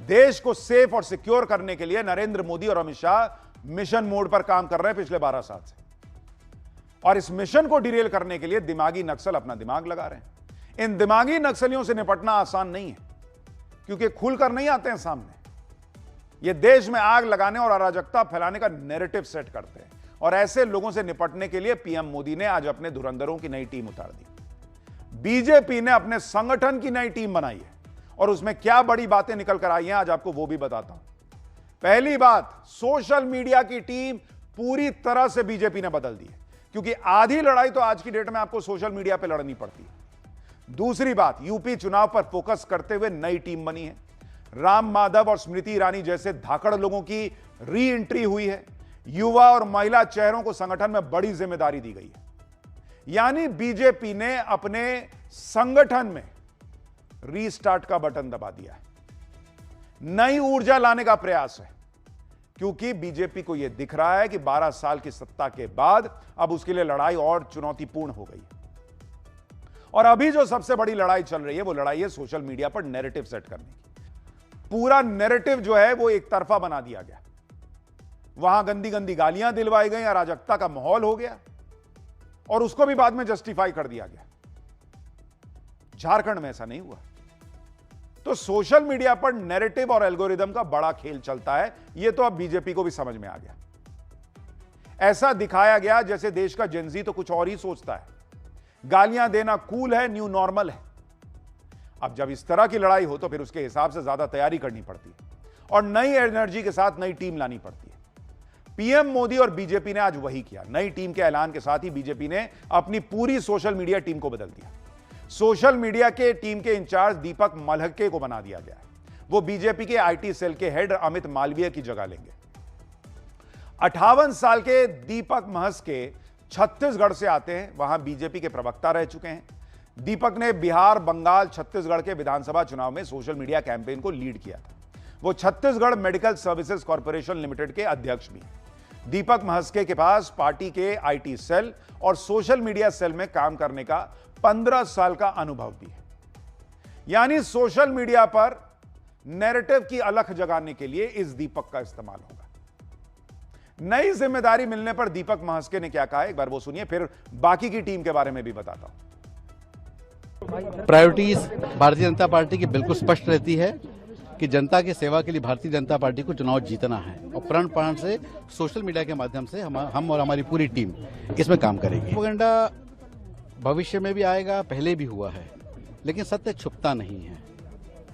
देश को सेफ और सिक्योर करने के लिए नरेंद्र मोदी और अमित शाह मिशन मोड पर काम कर रहे हैं पिछले 12 साल से, और इस मिशन को डिरेल करने के लिए दिमागी नक्सल अपना दिमाग लगा रहे हैं। इन दिमागी नक्सलियों से निपटना आसान नहीं है, क्योंकि खुलकर नहीं आते हैं सामने। ये देश में आग लगाने और अराजकता फैलाने का नैरेटिव सेट करते हैं, और ऐसे लोगों से निपटने के लिए पीएम मोदी ने आज अपने धुरंधरों की नई टीम उतार दी। बीजेपी ने अपने संगठन की नई टीम बनाई है, और उसमें क्या बड़ी बातें निकल कर आई हैं आज आपको वो भी बताता हूं। पहली बात, सोशल मीडिया की टीम पूरी तरह से बीजेपी ने बदल दी है, क्योंकि आधी लड़ाई तो आज की डेट में आपको सोशल मीडिया पर लड़नी पड़ती है। दूसरी बात, यूपी चुनाव पर फोकस करते हुए नई टीम बनी है। राम माधव और स्मृति ईरानी जैसे धाकड़ लोगों की री एंट्री हुई है। युवा और महिला चेहरों को संगठन में बड़ी जिम्मेदारी दी गई है। यानी बीजेपी ने अपने संगठन में रीस्टार्ट का बटन दबा दिया है। नई ऊर्जा लाने का प्रयास है, क्योंकि बीजेपी को यह दिख रहा है कि 12 साल की सत्ता के बाद अब उसके लिए लड़ाई और चुनौतीपूर्ण हो गई है। और अभी जो सबसे बड़ी लड़ाई चल रही है वो लड़ाई है सोशल मीडिया पर नैरेटिव सेट करने की। पूरा नैरेटिव जो है वो एक तरफा बना दिया गया। वहां गंदी गंदी गालियां दिलवाई गई, अराजकता का माहौल हो गया, और उसको भी बाद में जस्टिफाई कर दिया गया। झारखंड में ऐसा नहीं हुआ। तो सोशल मीडिया पर नैरेटिव और एल्गोरिदम का बड़ा खेल चलता है, यह तो अब बीजेपी को भी समझ में आ गया। ऐसा दिखाया गया जैसे देश का जेनजी तो कुछ और ही सोचता है। गालियां देना कूल है, न्यू नॉर्मल है। अब जब इस तरह की लड़ाई हो तो फिर उसके हिसाब से ज्यादा तैयारी करनी पड़ती है, और नई एनर्जी के साथ नई टीम लानी पड़ती है। पीएम मोदी और बीजेपी ने आज वही किया। नई टीम के ऐलान के साथ ही बीजेपी ने अपनी पूरी सोशल मीडिया टीम को बदल दिया। सोशल मीडिया के टीम के इंचार्ज दीपक मल्हके को बना दिया गया है। वो बीजेपी के आईटी सेल के हेड अमित मालवीय की जगह लेंगे। 58 साल के दीपक महस्के छत्तीसगढ़ से आते हैं, वहां बीजेपी के प्रवक्ता रह चुके हैं। दीपक ने बिहार, बंगाल, छत्तीसगढ़ के विधानसभा चुनाव में सोशल मीडिया कैंपेन को लीड किया था। वो Chhattisgarh medical services corporation limited के अध्यक्ष भी हैं। दीपक महस्के के पास पार्टी के आईटी सेल और सोशल मीडिया सेल में काम करने का 15 साल का अनुभव भी है। यानी सोशल मीडिया पर नैरेटिव की अलख जगाने के लिए इस दीपक का इस्तेमाल होगा। नई जिम्मेदारी मिलने पर दीपक महस्के ने क्या कहा, एक बार वो सुनिए, फिर बाकी की टीम के बारे में भी बताता हूं। प्रायोरिटीज भारतीय जनता पार्टी की बिल्कुल स्पष्ट रहती है कि जनता की सेवा के लिए भारतीय जनता पार्टी को चुनाव जीतना है, और प्रण प्राण से सोशल मीडिया के माध्यम से हम और हमारी पूरी टीम इसमें काम करेगी। प्रोपेगेंडा भविष्य में भी आएगा, पहले भी हुआ है, लेकिन सत्य छुपता नहीं है।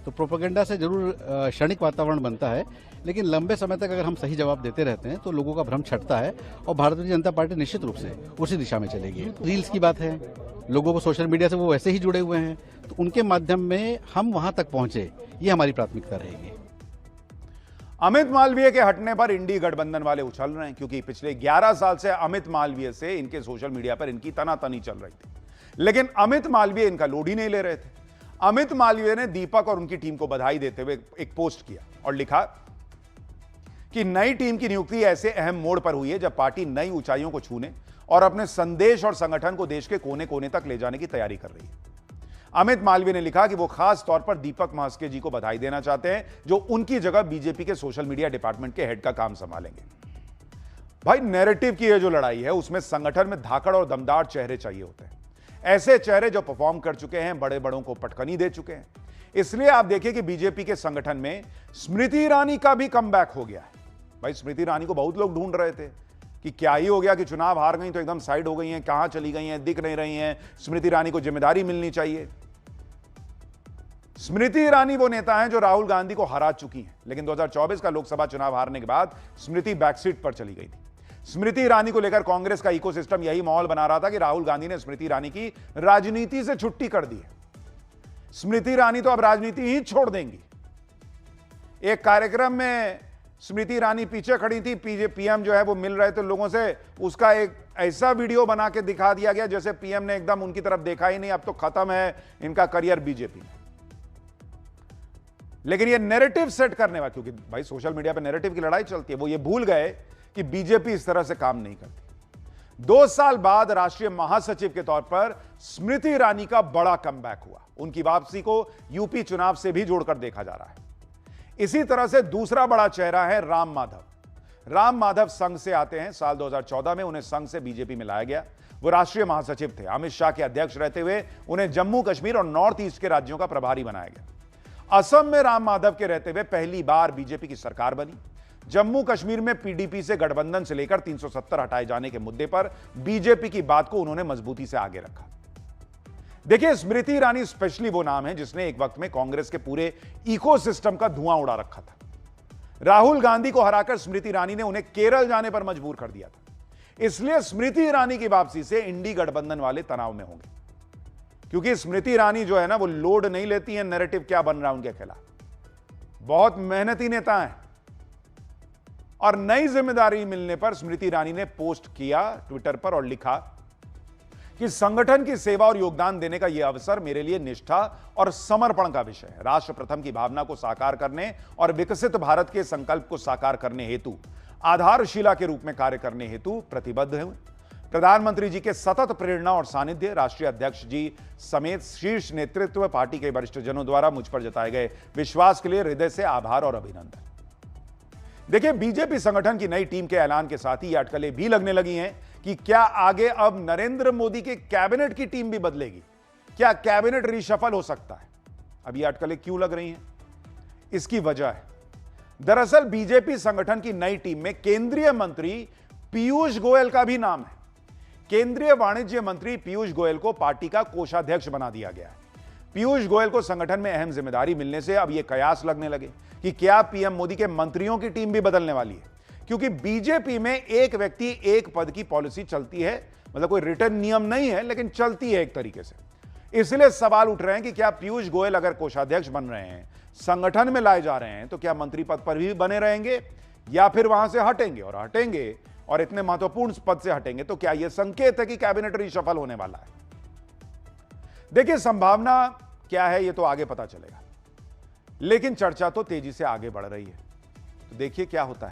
तो प्रोपेगेंडा से जरूर क्षणिक वातावरण बनता है, लेकिन लंबे समय तक अगर हम सही जवाब देते रहते हैं तो लोगों का भ्रम छटता है, और भारतीय जनता पार्टी निश्चित रूप से उसी दिशा में चलेगी। रील्स की बात है, लोगों को सोशल मीडिया से वो वैसे ही जुड़े हुए हैं, तो उनके माध्यम में हम वहां तक पहुंचे, ये हमारी प्राथमिकता रहेगी। अमित मालवीय के हटने पर इंडी गठबंधन वाले उछल रहे हैं, क्योंकि पिछले 11 साल से अमित मालवीय से इनके सोशल मीडिया पर इनकी तनातनी चल रही थी, लेकिन अमित मालवीय इनका लोड ही नहीं ले रहे थे। अमित मालवीय ने दीपक और उनकी टीम को बधाई देते हुए एक पोस्ट किया और लिखा कि नई टीम की नियुक्ति ऐसे अहम मोड़ पर हुई है जब पार्टी नई ऊंचाइयों को छूने और अपने संदेश और संगठन को देश के कोने कोने तक ले जाने की तैयारी कर रही है। अमित मालवीय ने लिखा कि वो खास तौर पर दीपक महस्के जी को बधाई देना चाहते हैं, जो उनकी जगह बीजेपी के सोशल मीडिया डिपार्टमेंट के हेड का काम संभालेंगे। भाई, नैरेटिव की ये जो लड़ाई है उसमें संगठन में धाकड़ और दमदार चेहरे चाहिए होते हैं, ऐसे चेहरे जो परफॉर्म कर चुके हैं, बड़े बड़ों को पटकनी दे चुके हैं। इसलिए आप देखिए कि बीजेपी के संगठन में स्मृति ईरानी का भी कमबैक हो गया है। भाई, स्मृति ईरानी को बहुत लोग ढूंढ रहे थे कि क्या ही हो गया कि चुनाव हार गई तो एकदम साइड हो गई हैं, कहां चली गई हैं, दिख नहीं रही हैं, स्मृति ईरानी को जिम्मेदारी मिलनी चाहिए। स्मृति ईरानी वो नेता हैं जो राहुल गांधी को हरा चुकी हैं, लेकिन 2024 का लोकसभा चुनाव हारने के बाद स्मृति बैकसीट पर चली गई थी। स्मृति ईरानी को लेकर कांग्रेस का इकोसिस्टम यही माहौल बना रहा था कि राहुल गांधी ने स्मृति ईरानी की राजनीति से छुट्टी कर दी है। स्मृति ईरानी तो अब राजनीति ही छोड़ देंगी। एक कार्यक्रम में स्मृति ईरानी पीछे खड़ी थी, पीएम जो है वो मिल रहे थे लोगों से, उसका एक ऐसा वीडियो बना के दिखा दिया गया जैसे पीएम ने एकदम उनकी तरफ देखा ही नहीं, अब तो खत्म है इनका करियर बीजेपी में। लेकिन ये नैरेटिव सेट करने वाला, क्योंकि भाई सोशल मीडिया पे नैरेटिव की लड़ाई चलती है, वो ये भूल गए कि बीजेपी इस तरह से काम नहीं करती। 2 साल बाद राष्ट्रीय महासचिव के तौर पर स्मृति ईरानी का बड़ा कमबैक हुआ। उनकी वापसी को यूपी चुनाव से भी जोड़कर देखा जा रहा है। इसी तरह से दूसरा बड़ा चेहरा है राम माधव। राम माधव संघ से आते हैं। साल 2014 में उन्हें संघ से बीजेपी में लाया गया। वो राष्ट्रीय महासचिव थे। अमित शाह के अध्यक्ष रहते हुए उन्हें जम्मू कश्मीर और नॉर्थ ईस्ट के राज्यों का प्रभारी बनाया गया। असम में राम माधव के रहते हुए पहली बार बीजेपी की सरकार बनी। जम्मू कश्मीर में पीडीपी से गठबंधन से लेकर 370 हटाए जाने के मुद्दे पर बीजेपी की बात को उन्होंने मजबूती से आगे रखा। देखिए, स्मृति ईरानी स्पेशली वो नाम है जिसने एक वक्त में कांग्रेस के पूरे इकोसिस्टम का धुआं उड़ा रखा था। राहुल गांधी को हराकर स्मृति ईरानी ने उन्हें केरल जाने पर मजबूर कर दिया था। इसलिए स्मृति ईरानी की वापसी से इंडी गठबंधन वाले तनाव में होंगे, क्योंकि स्मृति ईरानी जो है ना, वो लोड नहीं लेती है नैरेटिव क्या बन रहा है उनके खिलाफ। बहुत मेहनती नेता हैं। और नई जिम्मेदारी मिलने पर स्मृति ईरानी ने पोस्ट किया ट्विटर पर और लिखा कि संगठन की सेवा और योगदान देने का यह अवसर मेरे लिए निष्ठा और समर्पण का विषय है। राष्ट्र प्रथम की भावना को साकार करने और विकसित भारत के संकल्प को साकार करने हेतु आधारशिला के रूप में कार्य करने हेतु प्रतिबद्ध हूं। प्रधानमंत्री जी के सतत प्रेरणा और सानिध्य, राष्ट्रीय अध्यक्ष जी समेत शीर्ष नेतृत्व, पार्टी के वरिष्ठ जनों द्वारा मुझ पर जताए गए विश्वास के लिए हृदय से आभार और अभिनंदन। देखिए, बीजेपी संगठन की नई टीम के ऐलान के साथ ही ये अटकलें भी लगने लगी हैं कि क्या आगे अब नरेंद्र मोदी के कैबिनेट की टीम भी बदलेगी? क्या कैबिनेट रिशफल हो सकता है? अब ये अटकलें क्यों लग रही हैं? इसकी वजह है, दरअसल बीजेपी संगठन की नई टीम में केंद्रीय मंत्री पीयूष गोयल का भी नाम है। केंद्रीय वाणिज्य मंत्री पीयूष गोयल को पार्टी का कोषाध्यक्ष बना दिया गया है। पीयूष गोयल को संगठन में अहम जिम्मेदारी मिलने से अब यह कयास लगने लगे कि क्या पीएम मोदी के मंत्रियों की टीम भी बदलने वाली है, क्योंकि बीजेपी में एक व्यक्ति एक पद की पॉलिसी चलती है। मतलब कोई रिटर्न नियम नहीं है, लेकिन चलती है एक तरीके से। इसलिए सवाल उठ रहे हैं कि क्या पीयूष गोयल अगर कोषाध्यक्ष बन रहे हैं, संगठन में लाए जा रहे हैं, तो क्या मंत्री पद पर भी बने रहेंगे या फिर वहां से हटेंगे और इतने महत्वपूर्ण पद से हटेंगे तो क्या यह संकेत है कि कैबिनेट रिशफल होने वाला है? देखिए, संभावना क्या है ये तो आगे पता चलेगा, लेकिन चर्चा तो तेजी से आगे बढ़ रही है। तो देखिए क्या होता है।